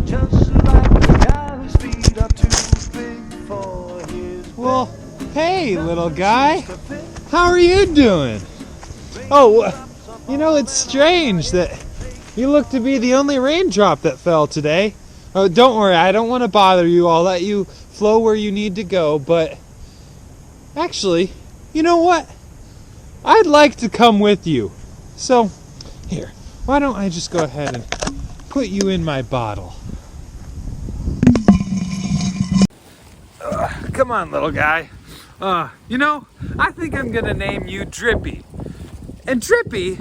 just like the guy whose feet are too big for his Well, hey, little guy. How are you doing? Oh, it's strange that you look to be the only raindrop that fell today. Oh, don't worry, I don't want to bother you. I'll let you flow where you need to go, but actually, you know what? I'd like to come with you. So, here, why don't I just go ahead and put you in my bottle? Come on, little guy. I think I'm gonna name you Drippy. And Drippy,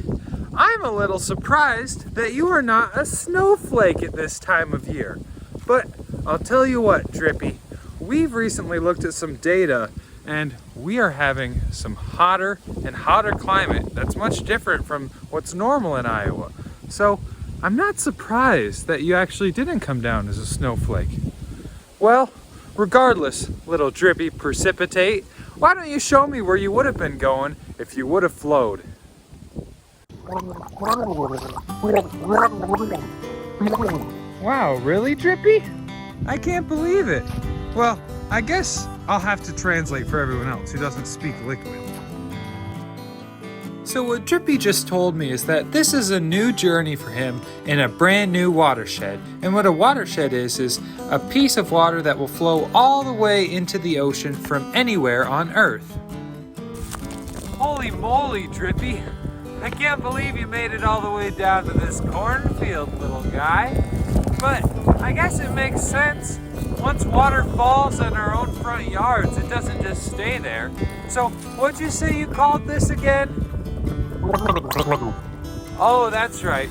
I'm a little surprised that you are not a snowflake at this time of year. But I'll tell you what, Drippy, we've recently looked at some data and we are having some hotter and hotter climate that's much different from what's normal in Iowa. So I'm not surprised that you actually didn't come down as a snowflake. Well, regardless, little Drippy precipitate, why don't you show me where you would have been going if you would have flowed? Wow, really, Drippy? I can't believe it. Well, I guess I'll have to translate for everyone else who doesn't speak liquid. So what Drippy just told me is that this is a new journey for him in a brand new watershed. And what a watershed is a piece of water that will flow all the way into the ocean from anywhere on Earth. Holy moly, Drippy. I can't believe you made it all the way down to this cornfield, little guy. But I guess it makes sense. Once water falls in our own front yards, it doesn't just stay there. So what'd you say you called this again? Oh, that's right.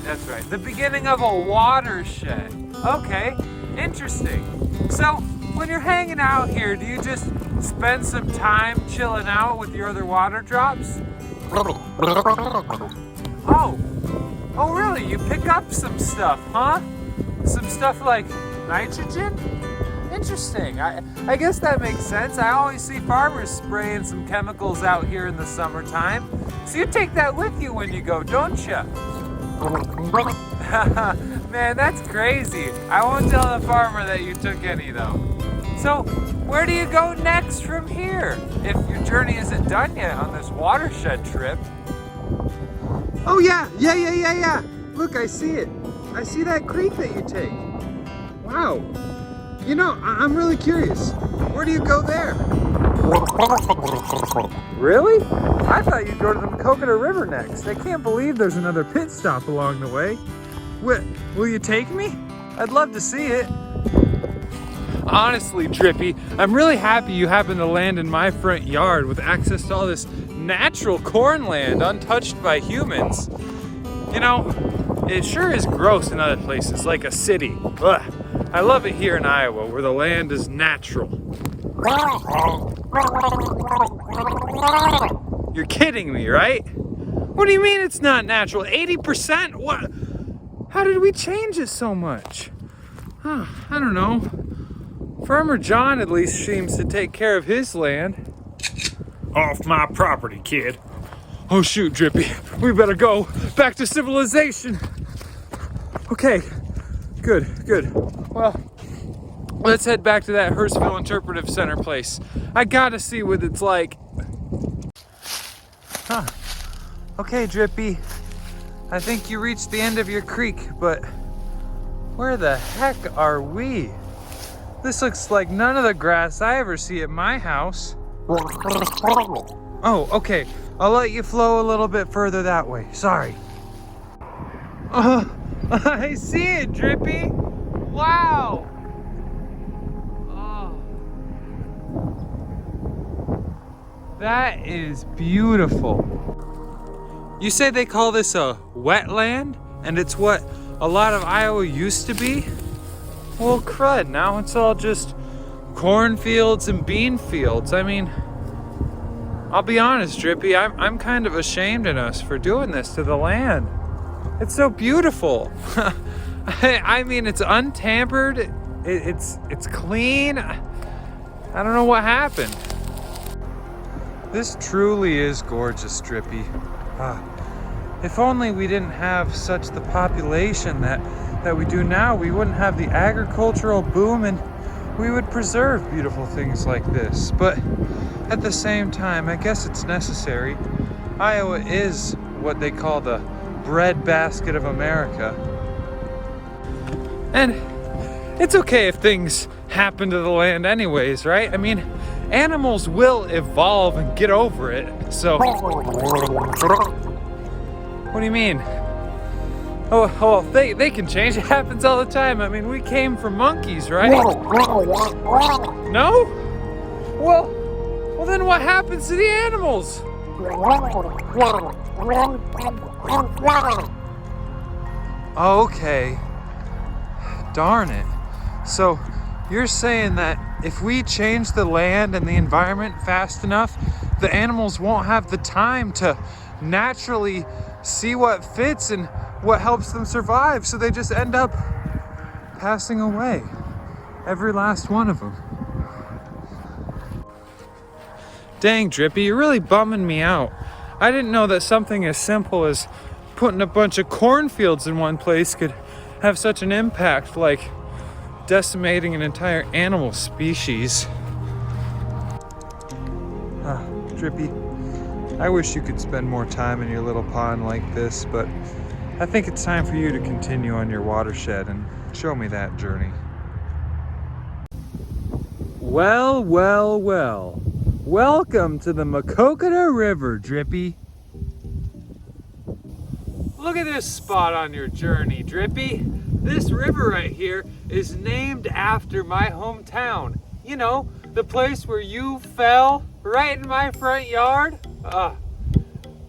The beginning of a watershed. Okay, interesting. So when you're hanging out here, do you just spend some time chilling out with your other water drops? Oh, really? You pick up some stuff, huh? Some stuff like nitrogen? Interesting. I guess that makes sense. I always see farmers spraying some chemicals out here in the summertime. So you take that with you when you go, don't you? Man, that's crazy. I won't tell the farmer that you took any though. So where do you go next from here? If your journey isn't done yet on this watershed trip. Oh yeah. Look, I see it. I see that creek that you take. Wow. I'm really curious. Where do you go there? Really? I thought you'd go to the Coconut River next. I can't believe there's another pit stop along the way. Will you take me? I'd love to see it. Honestly, Drippy, I'm really happy you happen to land in my front yard with access to all this natural corn land untouched by humans. It sure is gross in other places, like a city. Ugh. I love it here in Iowa, where the land is natural. You're kidding me, right? What do you mean it's not natural? 80%? What? How did we change it so much? I don't know. Farmer John at least seems to take care of his land. Off my property, kid. Oh shoot, Drippy. We better go back to civilization. Okay, good. Well, let's head back to that Hurstville Interpretive Center place. I gotta see what it's like. Okay, Drippy. I think you reached the end of your creek, but where the heck are we? This looks like none of the grass I ever see at my house. Oh, okay. I'll let you flow a little bit further that way. Sorry. I see it, Drippy. Wow. Oh. That is beautiful. You say they call this a wetland? And it's what a lot of Iowa used to be? Well, crud, now it's all just cornfields and bean fields. I mean, I'll be honest, Drippy, I'm kind of ashamed in us for doing this to the land. It's so beautiful. I mean, it's untampered. It's clean. I don't know what happened. This truly is gorgeous, Drippy. If only we didn't have such the population that that we do now, we wouldn't have the agricultural boom and we would preserve beautiful things like this. But at the same time, I guess it's necessary. Iowa is what they call the breadbasket of America. And it's okay if things happen to the land anyways, right? I mean, animals will evolve and get over it, so... What do you mean? Oh, they can change. It happens all the time. I mean, we came from monkeys, right? No? Well, then what happens to the animals? Okay. Darn it. So, you're saying that if we change the land and the environment fast enough, the animals won't have the time to naturally see what fits and what helps them survive, so they just end up passing away. Every last one of them. Dang, Drippy, you're really bumming me out. I didn't know that something as simple as putting a bunch of cornfields in one place could have such an impact, like decimating an entire animal species. Drippy, I wish you could spend more time in your little pond like this, but I think it's time for you to continue on your watershed and show me that journey. Well. Welcome to the Maquoketa River, Drippy. Look at this spot on your journey, Drippy. This river right here is named after my hometown. You know, the place where you fell right in my front yard. I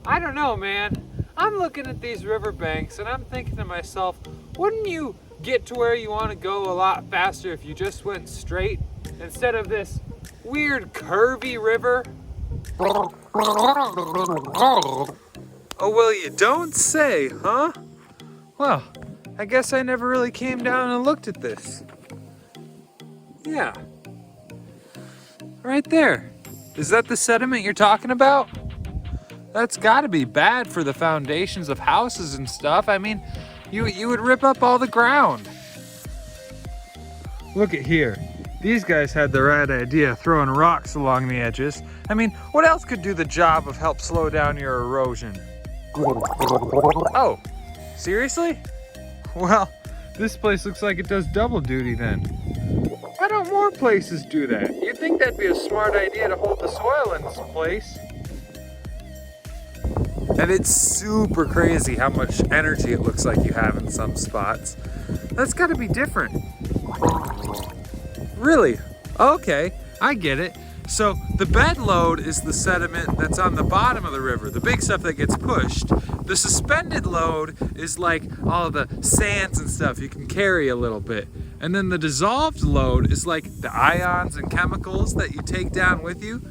don't know, man. I'm looking at these riverbanks and I'm thinking to myself, wouldn't you get to where you want to go a lot faster if you just went straight instead of this weird curvy river? Oh, well, you don't say, huh? Well, I guess I never really came down and looked at this. Yeah. Right there. Is that the sediment you're talking about? That's gotta be bad for the foundations of houses and stuff. I mean, you would rip up all the ground. Look at here. These guys had the right idea, throwing rocks along the edges. I mean, what else could do the job of help slow down your erosion? Oh, seriously? Well, this place looks like it does double duty then. Why don't more places do that? You'd think that'd be a smart idea to hold the soil in place. And it's super crazy how much energy it looks like you have in some spots. That's gotta be different. Really? Okay, I get it. So the bed load is the sediment that's on the bottom of the river, the big stuff that gets pushed. The suspended load is like all the sands and stuff you can carry a little bit. And then the dissolved load is like the ions and chemicals that you take down with you.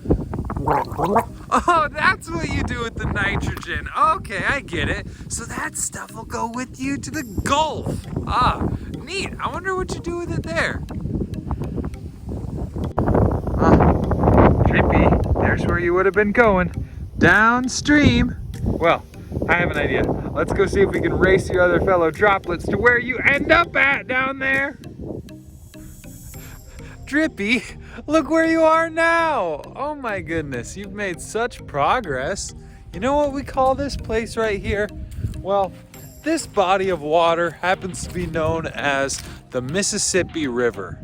Oh, that's what you do with the nitrogen. Okay, I get it. So that stuff will go with you to the Gulf. Ah, neat. I wonder what you do with it there. Drippy, there's where you would have been going. Downstream. Well, I have an idea. Let's go see if we can race your other fellow droplets to where you end up at down there. Drippy, look where you are now. Oh my goodness, you've made such progress. You know what we call this place right here? Well, this body of water happens to be known as the Mississippi River.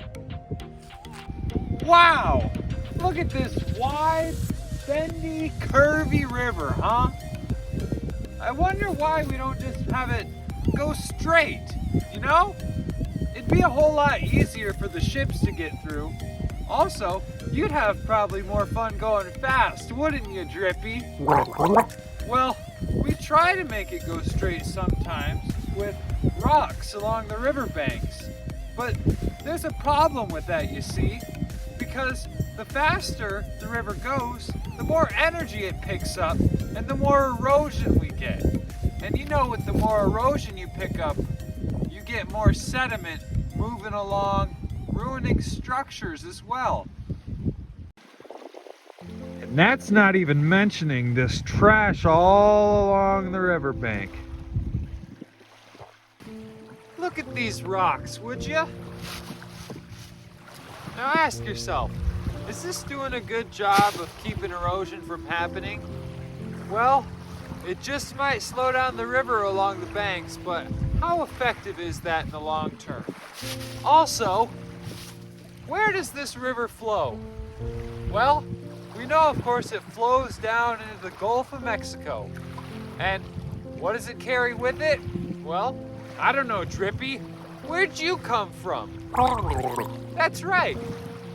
Wow, look at this wide, bendy, curvy river, huh? I wonder why we don't just have it go straight, you know? It'd be a whole lot easier for the ships to get through. Also, you'd have probably more fun going fast, wouldn't you, Drippy? Well, we try to make it go straight sometimes with rocks along the riverbanks. But there's a problem with that, you see, because the faster the river goes, the more energy it picks up and the more erosion we get. And you know, with the more erosion you pick up, you get more sediment moving along, ruining structures as well. And that's not even mentioning this trash all along the riverbank. look at these rocks, would you? Now ask yourself, is this doing a good job of keeping erosion from happening? Well, it just might slow down the river along the banks, but how effective is that in the long term? Also, where does this river flow? Well, we know, of course, it flows down into the Gulf of Mexico. And what does it carry with it? Well, I don't know, Drippy. Where'd you come from? That's right.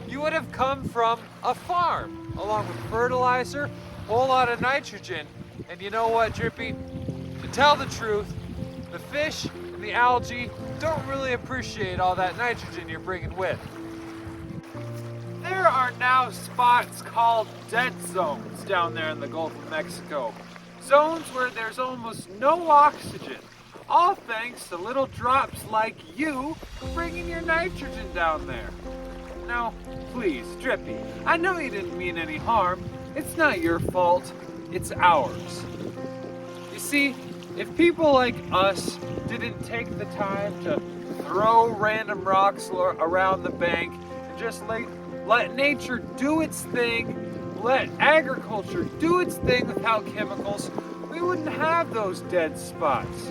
You would have come from a farm, along with fertilizer, a whole lot of nitrogen. And you know what, Drippy? To tell the truth, the fish and the algae don't really appreciate all that nitrogen you're bringing with. There are now spots called dead zones down there in the Gulf of Mexico. Zones where there's almost no oxygen, all thanks to little drops like you bringing your nitrogen down there. Now, please, Drippy, I know you didn't mean any harm. It's not your fault, it's ours. You see, if people like us didn't take the time to throw random rocks around the bank and just let nature do its thing, let agriculture do its thing without chemicals, we wouldn't have those dead spots.